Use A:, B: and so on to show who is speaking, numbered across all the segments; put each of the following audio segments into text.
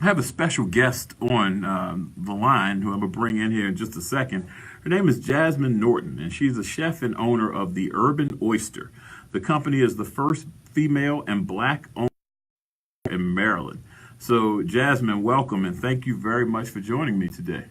A: I have a special guest on the line who I'm going to bring in here in just a second. Her name is Jasmine Norton, and she's a chef and owner of the Urban Oyster. The company is the first female and black owner in Maryland. So, Jasmine, welcome, and thank you very much for joining me today.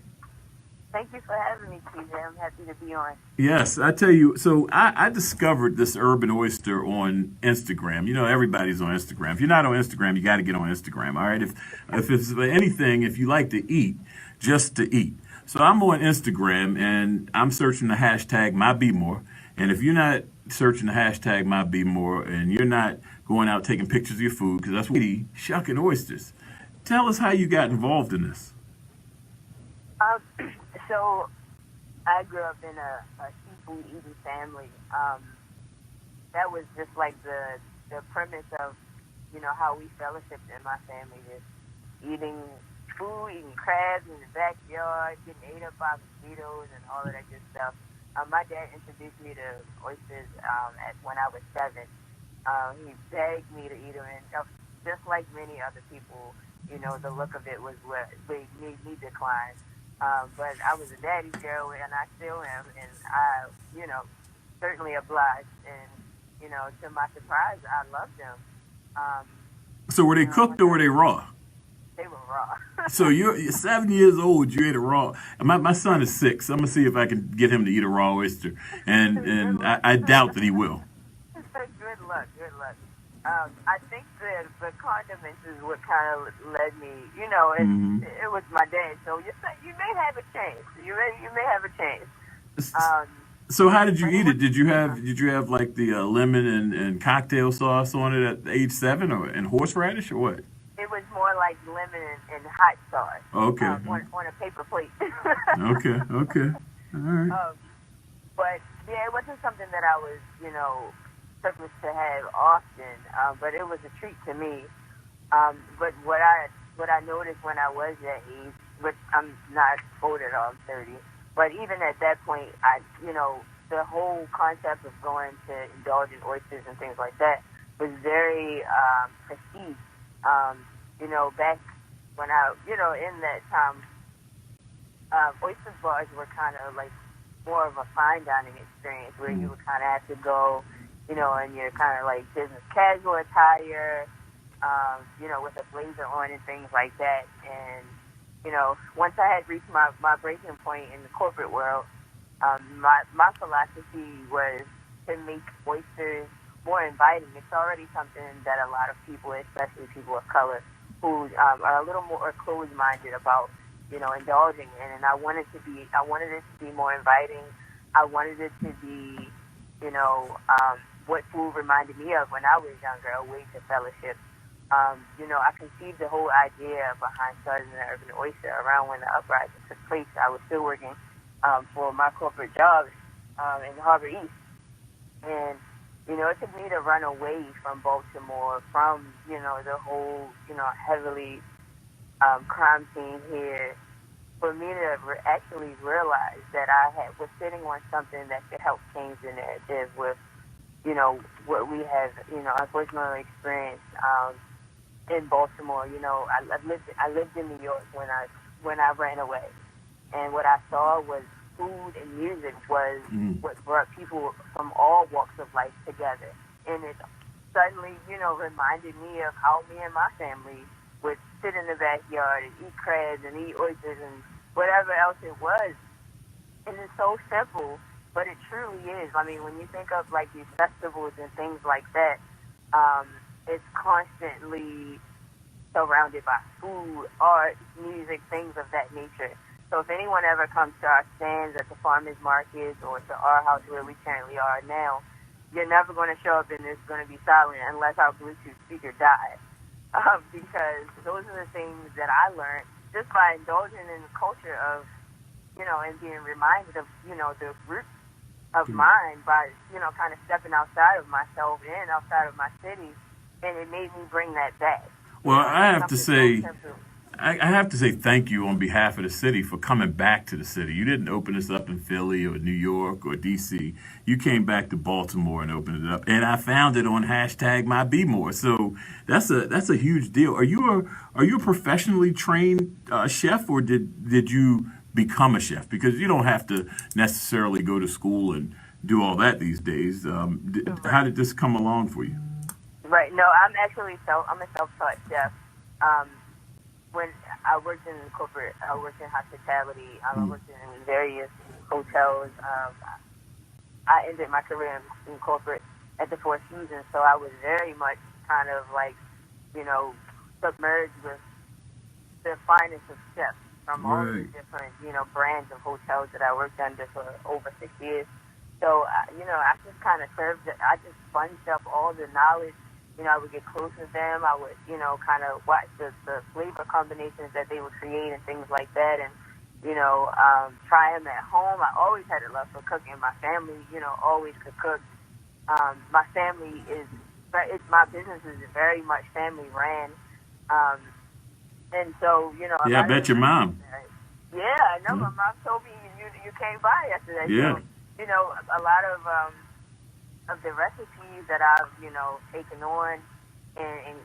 B: Thank you for having me, TJ. I'm happy to be on.
A: Yes, I tell you. So I discovered this urban oyster on Instagram. You know, everybody's on Instagram. If you're not on Instagram, you got to get on Instagram. All right. If it's anything, if you like to eat, just to eat. So I'm on Instagram and I'm searching the hashtag my be more. And if you're not searching the hashtag my be more and you're not going out taking pictures of your food, because that's what we eat, shucking oysters. Tell us how you got involved in this.
B: Um, so I grew up in a seafood eating family. That was just like the premise of how we fellowshipped in my family, just eating food, eating crabs in the backyard, getting ate up by mosquitoes and all of that good stuff. My dad introduced me to oysters when I was 7. He begged me to eat them, and just like many other people, the look of it was what made me decline. But I was a daddy's girl, and I still am, and I, certainly obliged. And, to my surprise, I loved them. Um,
A: So were they
B: when
A: cooked or were they raw?
B: they were raw.
A: So you're 7 years old. You ate a raw. My son is 6. I'm gonna see if I can get him to eat a raw oyster,
B: Good
A: and
B: luck.
A: I doubt that he will.
B: Good luck. Good luck. I think the condiments is what kind of led me.
A: Hmm.
B: It was my dad, so you may have a chance. You may have a chance. Um,
A: So how did you
B: but it
A: eat
B: was
A: it? Did you have like the lemon and cocktail sauce on it at age 7, or and horseradish or what?
B: it was more like lemon and hot sauce
A: Okay,
B: on a paper plate.
A: okay, okay. All right.
B: um, but yeah, it wasn't something that I was privileged to have often. But it was a treat to me. But what I noticed when I was that age, which I'm not old at all, I'm 30. But even at that point, the whole concept of going to indulge in oysters and things like that was very prestige. Back when in that time, oyster bars were kind of like more of a fine dining experience where you
A: Mm.
B: would kind of have to go, in your kind of like business casual attire, with a blazer on and things like that. And, once I had reached my breaking point in the corporate world, my philosophy was to make oysters more inviting. It's already something that a lot of people, especially people of color, who are a little more closed-minded about, indulging in. And I wanted it to be more inviting. I wanted it to be, what food reminded me of when I was younger, a way to fellowship. I conceived the whole idea behind starting the Urban Oyster around when the uprising took place. I was still working for my corporate job in Harbor East. And, it took me to run away from Baltimore, from, the whole, heavily crime scene here, for me to actually realize that was sitting on something that could help change the narrative with, what we have, unfortunately experienced in Baltimore. I lived in New York when I ran away, and what I saw was food and music was
A: Mm.
B: what brought people from all walks of life together. And it suddenly, reminded me of how me and my family would sit in the backyard and eat crabs and eat oysters and whatever else it was. And it's so simple, but it truly is. I mean, when you think of like these festivals and things like that, it's constantly surrounded by food, art, music, things of that nature. So if anyone ever comes to our stands at the farmers markets or to our house where we currently are now, you're never going to show up and it's going to be silent unless our Bluetooth speaker dies. Because those are the things that I learned just by indulging in the culture of, and being reminded of, the roots of mine by, kind of stepping outside of myself and outside of my city. And it made me bring that back.
A: Well, I have to
B: Something so
A: say,
B: simple.
A: I have to say thank you on behalf of the city for coming back to the city. You didn't open this up in Philly or New York or DC. You came back to Baltimore and opened it up, and I found it on hashtag my Be More. So that's a huge deal. Are you a professionally trained chef, or did you become a chef? Because you don't have to necessarily go to school and do all that these days. How
B: Right.
A: did this come along for you?
B: Right. No, I'm a self-taught chef. Um, when I worked in corporate, I worked in hospitality. I
A: Mm.
B: worked in various hotels. I ended my career in corporate at the Four Seasons, so I was very much kind of like, you know, submerged with the finest of chefs from all of the
A: Right.
B: different, brands of hotels that I worked under for over 6 years. So, I just kind of I just sponged up all the knowledge. I would get close with them. I would, kind of watch the flavor combinations that they would create and things like that. And, try them at home. I always had a love for cooking. My family, always could cook. My family my business is very much family ran. Um, and so, a
A: Yeah, I
B: lot of
A: bet
B: the
A: your mom.
B: recipes, yeah, I know. My
A: Mm.
B: mom told me you came by yesterday.
A: Yeah.
B: So, a lot of the recipes that I've, taken on and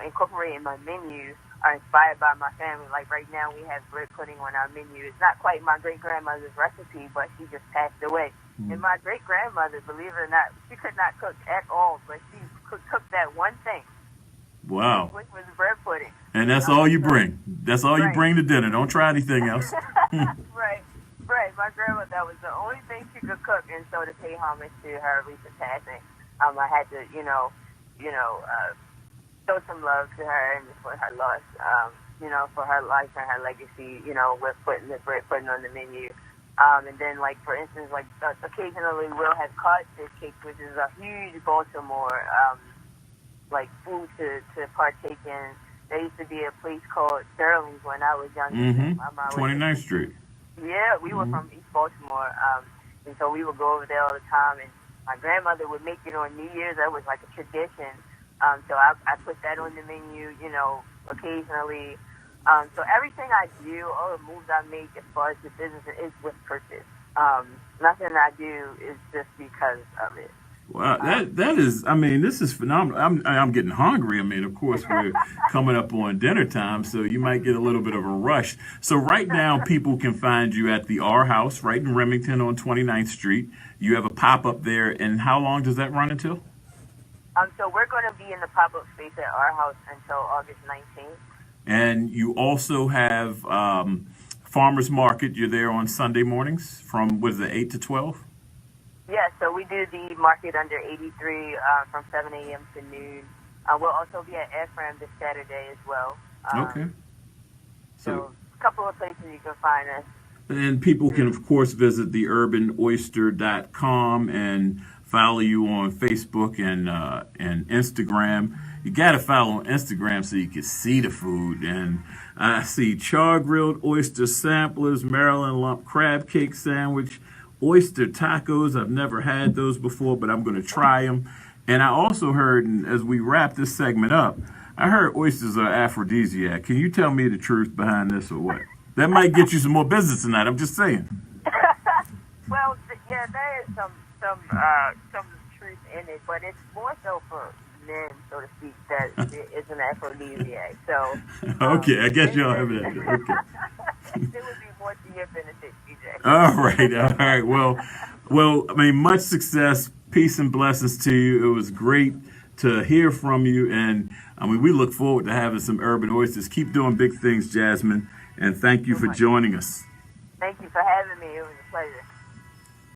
B: incorporate in my menu are inspired by my family. Like right now we have bread pudding on our menu. It's not quite my great grandmother's recipe, but she just passed away. And
A: Mm.
B: my great grandmother, believe it or not, she could not cook at all, but she could cook that one thing,
A: Wow.
B: which was bread pudding.
A: And that's all you
B: So
A: bring. That's all you
B: right.
A: bring to dinner. Don't try anything else.
B: Right, right. My grandma, that was the only thing she could cook, and so to pay homage to her recent passing, I had to, show some love to her and for her loss, for her life and her legacy, with putting the bread pudding on the menu. And then, like, for instance, like, occasionally we'll have codfish cakes, which is a huge Baltimore, like, food to partake in. There used to be a place called Sterling's when I was younger.
A: Mm-hmm.
B: My mom was
A: 29th Street.
B: Yeah, we were
A: Mm-hmm.
B: from East Baltimore, and so we would go over there all the time. And my grandmother would make it on New Year's. That was like a tradition. So I put that on the menu, occasionally. So everything I do, all the moves I make as far as the business is with purpose. Nothing I do is just because of it.
A: Wow,
B: Um,
A: that is. I mean, this is phenomenal. I'm getting hungry. I mean, of course, we're coming up on dinner time, so you might get a little bit of a rush. So right now, people can find you at the R House, right in Remington on 29th Street. You have a pop up there, and how long does that run until?
B: so we're going to be in the pop-up space at our house until August 19th.
A: And you also have farmers market. You're there on Sunday mornings from what is it, 8 to 12?
B: Yeah, so we do the market under 83 from 7 a.m. to noon. We'll also be at Ephraim this Saturday as well.
A: Okay. So
B: So a couple of places you can find us.
A: and people can, of course, visit theurbanoyster.com and follow you on Facebook and Instagram. You got to follow on Instagram so you can see the food. And I see char grilled oyster samplers, Maryland lump crab cake sandwich, oyster tacos. I've never had those before, but I'm going to try them. And I also heard, and as we wrap this segment up, I heard oysters are aphrodisiac. Can you tell me the truth behind this or what? That might get you some more business tonight. I'm just saying.
B: Well, yeah, there is some truth in it, but it's more so for men, so to speak, that it is an aphrodisiac. So
A: Okay, I guess
B: it,
A: y'all
B: it,
A: have it. Okay.
B: it would be more to your benefit, DJ.
A: All right, all right. Well. I mean, much success, peace and blessings to you. It was great to hear from you, and I mean, we look forward to having some urban oysters. Keep doing big things, Jasmine, and thank you
B: So
A: for
B: much.
A: joining us.
B: Thank you for having me. It was a pleasure.